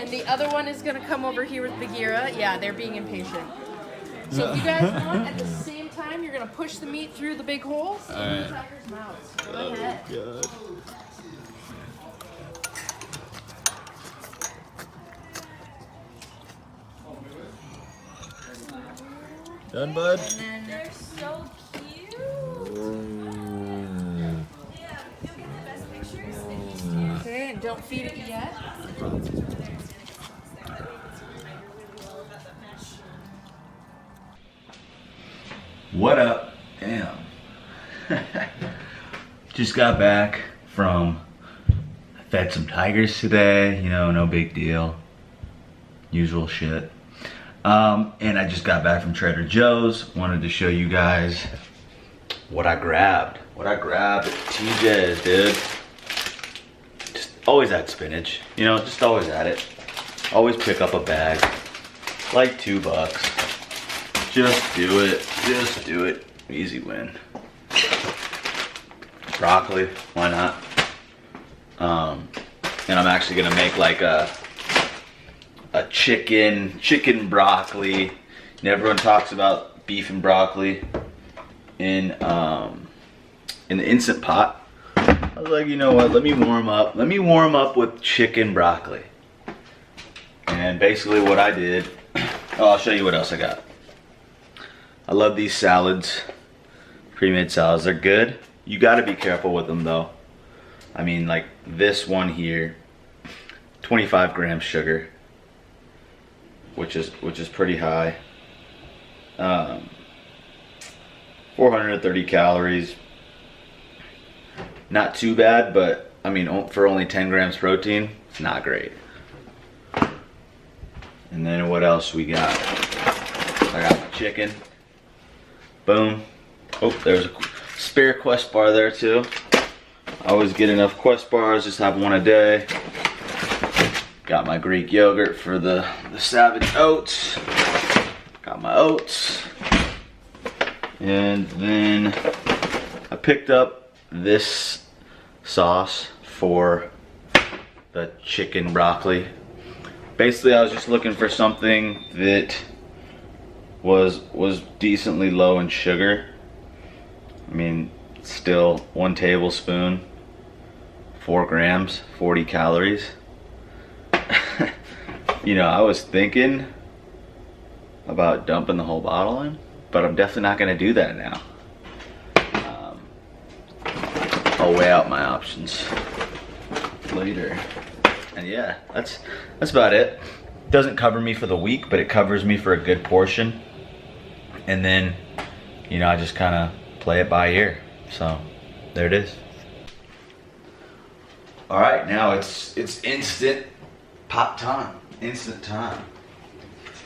And the other one is gonna come over here with Bagheera. Yeah, they're being impatient. So if you guys want, at the same time, you're gonna push the meat through the big holes in the tiger's mouth. Go ahead. God. Done, bud? And then They're so cute. Yeah, you'll get the best pictures if you stand. okay, and don't feed it yet. What up? Damn. Just got back from, fed some tigers today, you know, no big deal. Usual shit. And I just got back from Trader Joe's. Wanted to show you guys what I grabbed. What I grabbed at TJ's, dude. Just always add spinach. You know, just always add it. Always pick up a bag. Like $2. Just do it. Just do it. Easy win. Broccoli, why not? And I'm actually gonna make like a chicken broccoli. And everyone talks about beef and broccoli in the Instant Pot. I was like, you know what? Let me warm up. Let me warm up with chicken broccoli. And basically what I did. Oh, I'll show you what else I got. I love these salads, pre-made salads. They're good. You got to be careful with them though. I mean, like this one here, 25 grams sugar, which is pretty high. 430 calories. Not too bad, but I mean, for only 10 grams protein, it's not great. And then what else we got? I got my chicken. Boom. Oh, there's a spare Quest bar there too. I always get enough Quest bars, just have one a day. Got my Greek yogurt for the Savage Oats. Got my oats. And then I picked up this sauce for the chicken broccoli. Basically, I was just looking for something that was decently low in sugar. I mean, still 1 tablespoon, 4 grams, 40 calories. You know, I was thinking about dumping the whole bottle in, but I'm definitely not gonna do that now. I'll weigh out my options later. And yeah, that's about it. Doesn't cover me for the week, but it covers me for a good portion. And then, you know, I just kind of play it by ear. So there it is. All right, now it's instant pot time. Instant time.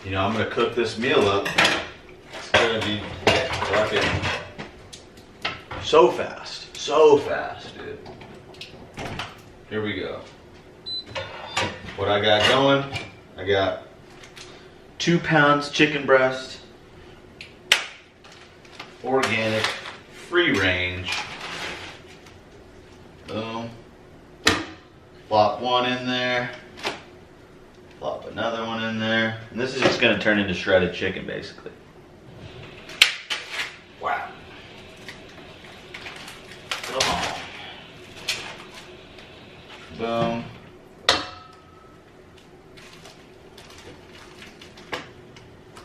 You know, I'm gonna cook this meal up. It's gonna be fucking so fast, dude. Here we go. What I got going, I got 2 pounds chicken breast, organic, free range. Boom. Plop one in there. Plop another one in there. And this is just gonna turn into shredded chicken basically. Wow. Come on. Boom.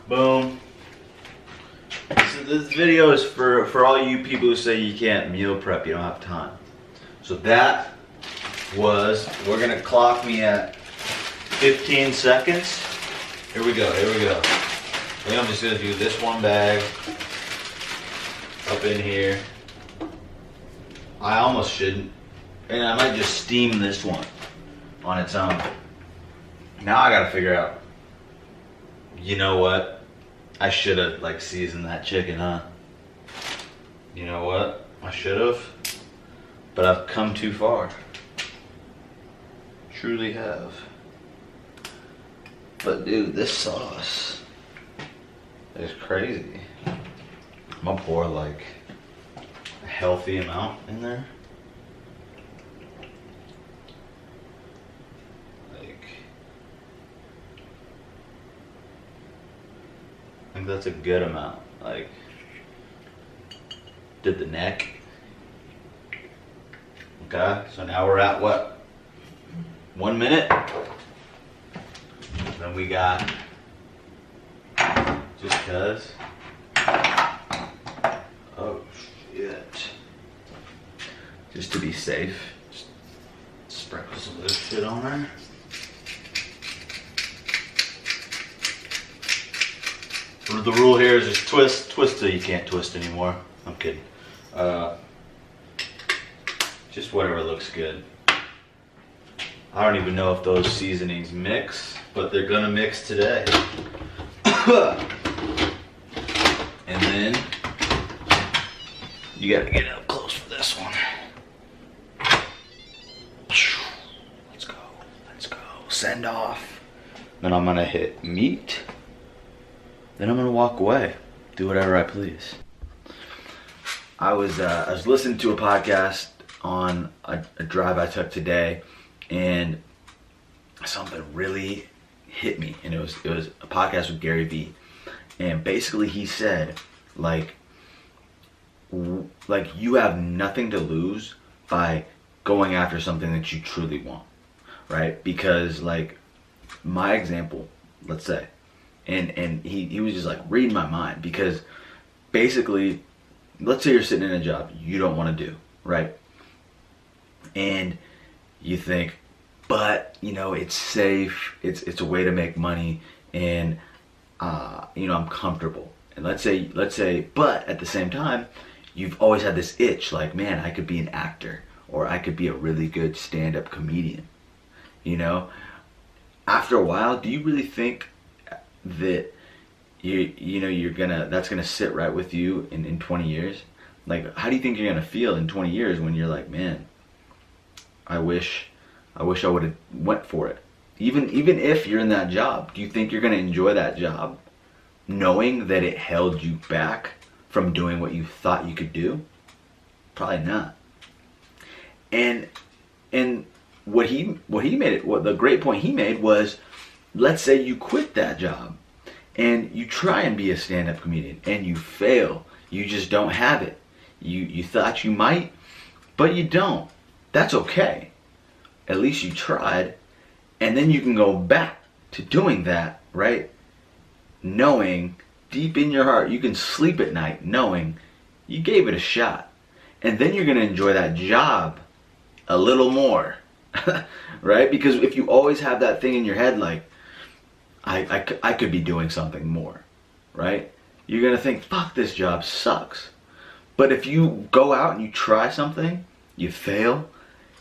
Boom. So this video is for all you people who say you can't meal prep, you don't have time. So that was, we're gonna clock me at 15 seconds. Here we go, here we go. I think I'm just gonna do this one bag up in here. I almost shouldn't. And I might just steam this one on its own. Now I gotta figure out, you know what? I should have like seasoned that chicken, huh? You know what? I should have, but I've come too far. Truly have. But dude, this sauce is crazy. I'm gonna pour like a healthy amount in there. Like think that's a good amount. Like, did the neck. Okay, so now we're at what? 1 minute. Then we got, just cuz. Oh shit. Just to be safe, just sprinkle some of this shit on there. The rule here is just twist till you can't twist anymore. I'm kidding. Just whatever looks good. I don't even know if those seasonings mix, but they're gonna mix today. And then you gotta get up close for this one. Let's go, let's go. Send off. Then I'm gonna hit meat. Then I'm gonna walk away, do whatever I please. I was listening to a podcast on a drive I took today, and something really hit me. And it was a podcast with Gary Vee, and basically he said, like you have nothing to lose by going after something that you truly want, right? Because like my example, let's say. And he was just like reading my mind, because basically, let's say you're sitting in a job you don't want to do, right? And you think, but you know, it's safe, it's a way to make money, and you know, I'm comfortable. And let's say, but at the same time, you've always had this itch, like, man, I could be an actor, or I could be a really good stand-up comedian. You know, after a while, do you really think that you know you're gonna, that's gonna sit right with you in 20 years? Like, how do you think you're gonna feel in 20 years when you're like, man, I wish I would have went for it? Even if you're in that job, do you think you're gonna enjoy that job knowing that it held you back from doing what you thought you could do? Probably not. And what the great point he made was, let's say you quit that job and you try and be a stand-up comedian and you fail. You just don't have it. You thought you might, but you don't. That's okay. At least you tried. And then you can go back to doing that, right? Knowing deep in your heart, you can sleep at night knowing you gave it a shot. And then you're going to enjoy that job a little more, right? Because if you always have that thing in your head, like, I could be doing something more, right? You're going to think, fuck, this job sucks. But if you go out and you try something, you fail,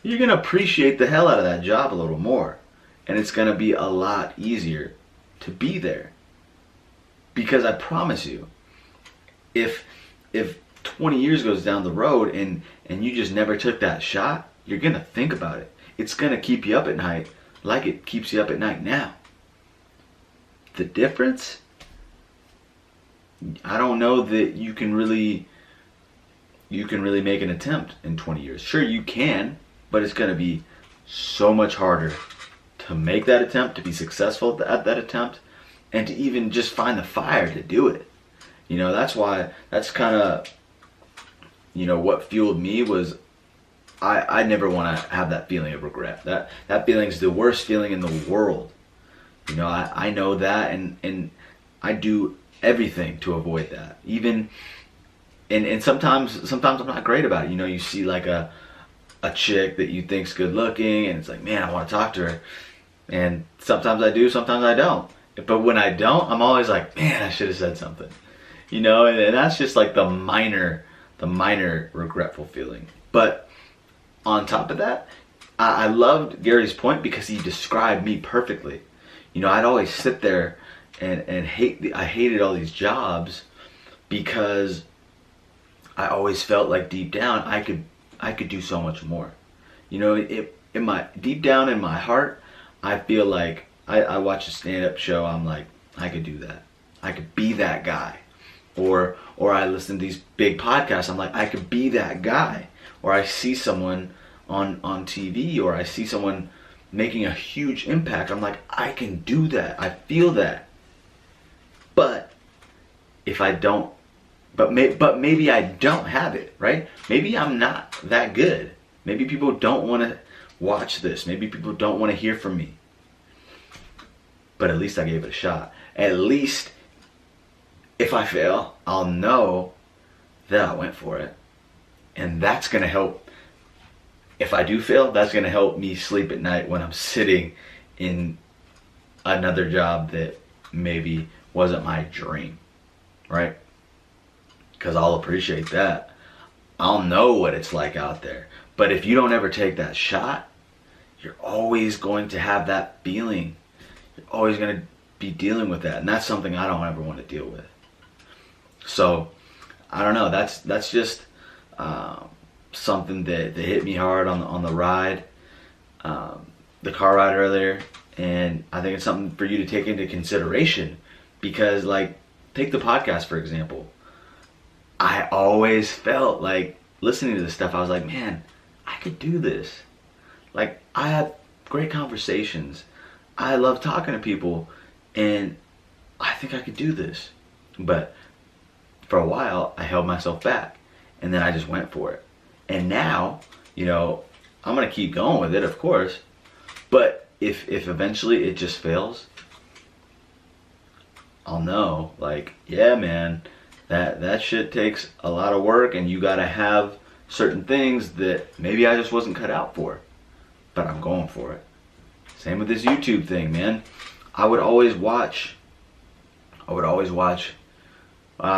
you're going to appreciate the hell out of that job a little more. And it's going to be a lot easier to be there. Because I promise you, if 20 years goes down the road and you just never took that shot, you're going to think about it. It's going to keep you up at night like it keeps you up at night now. The difference, I don't know that you can really make an attempt in 20 years. Sure, you can, but it's going to be so much harder to make that attempt, to be successful at that attempt, and to even just find the fire to do it. You know, that's kind of, you know, what fueled me was I never want to have that feeling of regret. That feeling is the worst feeling in the world. You know, I know that, and I do everything to avoid that. Even, and sometimes I'm not great about it. You know, you see like a chick that you think's good looking, and it's like, man, I want to talk to her. And sometimes I do, sometimes I don't. But when I don't, I'm always like, man, I should have said something. You know, and that's just like the minor regretful feeling. But on top of that, I loved Gary's point because he described me perfectly. You know, I'd always sit there and I hated all these jobs because I always felt like deep down I could do so much more. You know, deep down in my heart, I feel like I watch a stand-up show, I'm like, I could do that. I could be that guy. Or I listen to these big podcasts, I'm like, I could be that guy. Or I see someone on TV, or I see someone making a huge impact, I'm like, I can do that. I feel that. But if I don't, but maybe I don't have it, right? Maybe I'm not that good. Maybe people don't want to watch this. Maybe people don't want to hear from me. But at least I gave it a shot. At least if I fail, I'll know that I went for it. And that's going to help. If I do fail, that's going to help me sleep at night when I'm sitting in another job that maybe wasn't my dream, right? Because I'll appreciate that. I'll know what it's like out there. But if you don't ever take that shot, you're always going to have that feeling. You're always going to be dealing with that. And that's something I don't ever want to deal with. So, I don't know. That's just something that hit me hard on the ride, the car ride earlier. And I think it's something for you to take into consideration. Because, like, take the podcast, for example. I always felt like listening to this stuff, I was like, man, I could do this. Like, I have great conversations. I love talking to people, and I think I could do this. But for a while, I held myself back, and then I just went for it. And now, you know, I'm going to keep going with it, of course. But if eventually it just fails, I'll know, like, yeah, man, that shit takes a lot of work, and you got to have certain things that maybe I just wasn't cut out for. But I'm going for it. Same with this YouTube thing, man. I would always watch, I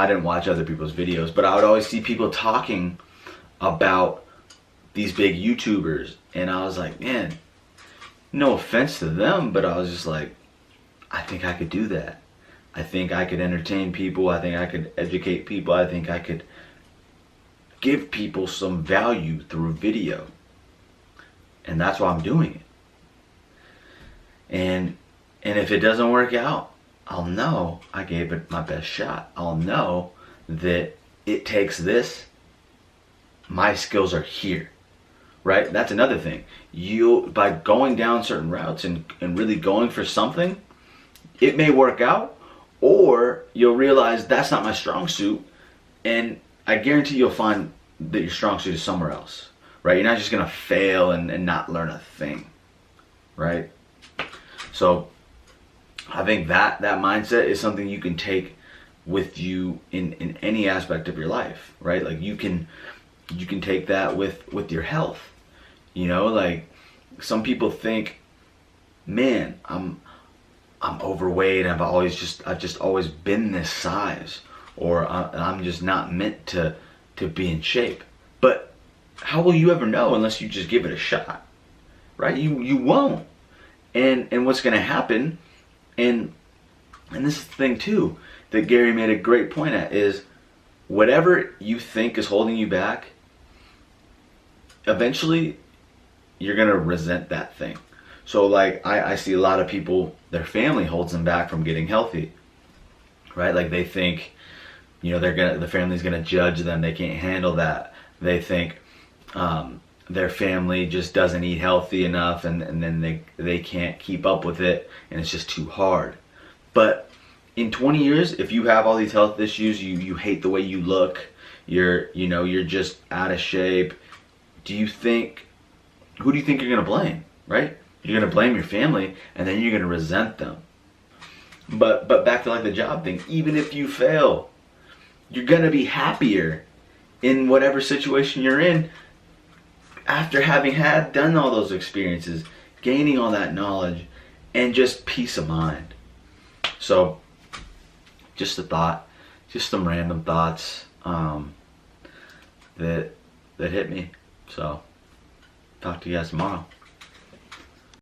didn't watch other people's videos, but I would always see people talking about these big YouTubers. And I was like, man, no offense to them, but I was just like, I think I could do that. I think I could entertain people. I think I could educate people. I think I could give people some value through video. And that's why I'm doing it. And if it doesn't work out, I'll know I gave it my best shot. I'll know that it takes this. My skills are here, right? That's another thing. By going down certain routes and really going for something, it may work out, or you'll realize that's not my strong suit, and I guarantee you'll find that your strong suit is somewhere else, right? You're not just gonna fail and not learn a thing, right? So I think that mindset is something you can take with you in any aspect of your life, right? Like you can take that with your health. You know, like some people think, man, I'm overweight, and I've just always been this size, or I'm just not meant to be in shape. But how will you ever know unless you just give it a shot, right? You won't. And what's going to happen, and this is the thing too that Gary made a great point at, is whatever you think is holding you back, eventually you're going to resent that thing. So like I see a lot of people, their family holds them back from getting healthy, right? Like they think, you know, the family's gonna judge them. They can't handle that. They think their family just doesn't eat healthy enough, and then they can't keep up with it, and it's just too hard. But in 20 years, if you have all these health issues, you hate the way you look, you're just out of shape, who do you think you're gonna blame, right? You're gonna blame your family, and then you're gonna resent them. But back to like the job thing, even if you fail, you're gonna be happier in whatever situation you're in after having done all those experiences, gaining all that knowledge, and just peace of mind. So, just a thought, just some random thoughts that hit me. So, talk to you guys tomorrow.